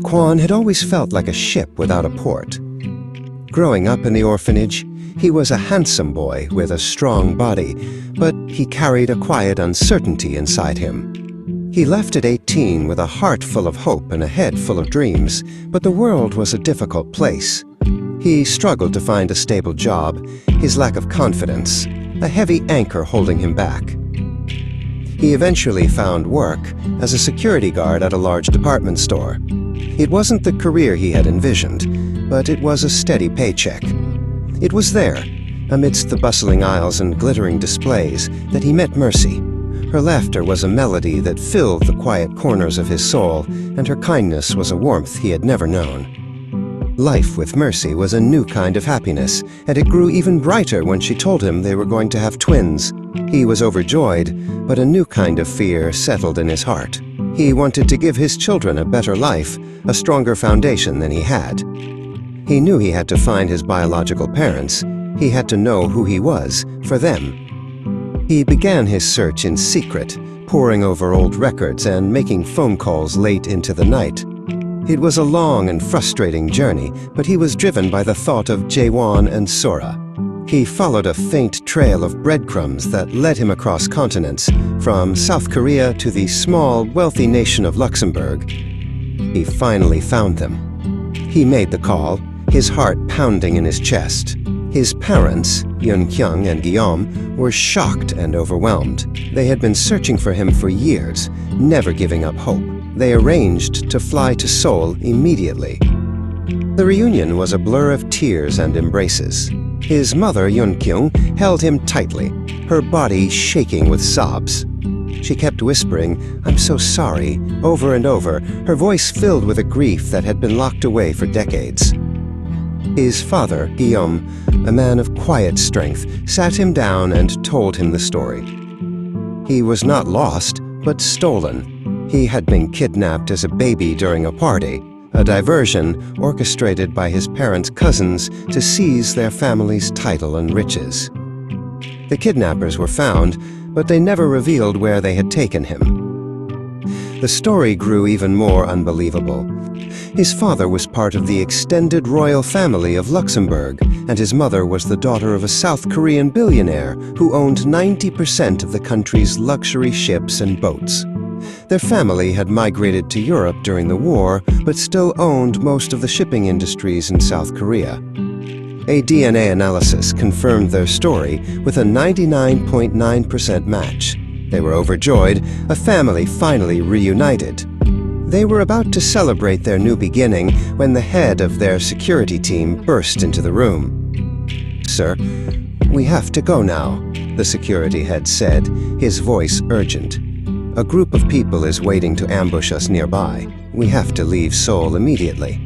Kwon had always felt like a ship without a port. Growing up in the orphanage, he was a handsome boy with a strong body, but he carried a quiet uncertainty inside him. He left at 18 with a heart full of hope and a head full of dreams, but the world was a difficult place. He struggled to find a stable job, his lack of confidence, a heavy anchor holding him back. He eventually found work as a security guard at a large department store. It wasn't the career he had envisioned, but it was a steady paycheck. It was there, amidst the bustling aisles and glittering displays, that he met Mercy. Her laughter was a melody that filled the quiet corners of his soul, and her kindness was a warmth he had never known. Life with Mercy was a new kind of happiness, and it grew even brighter when she told him they were going to have twins. He was overjoyed, but a new kind of fear settled in his heart. He wanted to give his children a better life, a stronger foundation than he had. He knew he had to find his biological parents. He had to know who he was, for them. He began his search in secret, poring over old records and making phone calls late into the night. It was a long and frustrating journey, but he was driven by the thought of Jaewon and Sora. He followed a faint trail of breadcrumbs that led him across continents, from South Korea to the small, wealthy nation of Luxembourg. He finally found them. He made the call, his heart pounding in his chest. His parents, Yoon-kyung and Guillaume, were shocked and overwhelmed. They had been searching for him for years, never giving up hope. They arranged to fly to Seoul immediately. The reunion was a blur of tears and embraces. His mother, Yoon-kyung, held him tightly, her body shaking with sobs. She kept whispering, "I'm so sorry," over and over, her voice filled with a grief that had been locked away for decades. His father, Guillaume, a man of quiet strength, sat him down and told him the story. He was not lost, but stolen. He had been kidnapped as a baby during a party, a diversion orchestrated by his parents' cousins to seize their family's title and riches. The kidnappers were found, but they never revealed where they had taken him. The story grew even more unbelievable. His father was part of the extended royal family of Luxembourg, and his mother was the daughter of a South Korean billionaire who owned 90% of the country's luxury ships and boats. Their family had migrated to Europe during the war, but still owned most of the shipping industries in South Korea. A DNA analysis confirmed their story with a 99.9% match. They were overjoyed, a family finally reunited. They were about to celebrate their new beginning when the head of their security team burst into the room. "Sir, we have to go now," the security head said, his voice urgent. "A group of people is waiting to ambush us nearby. We have to leave Seoul immediately."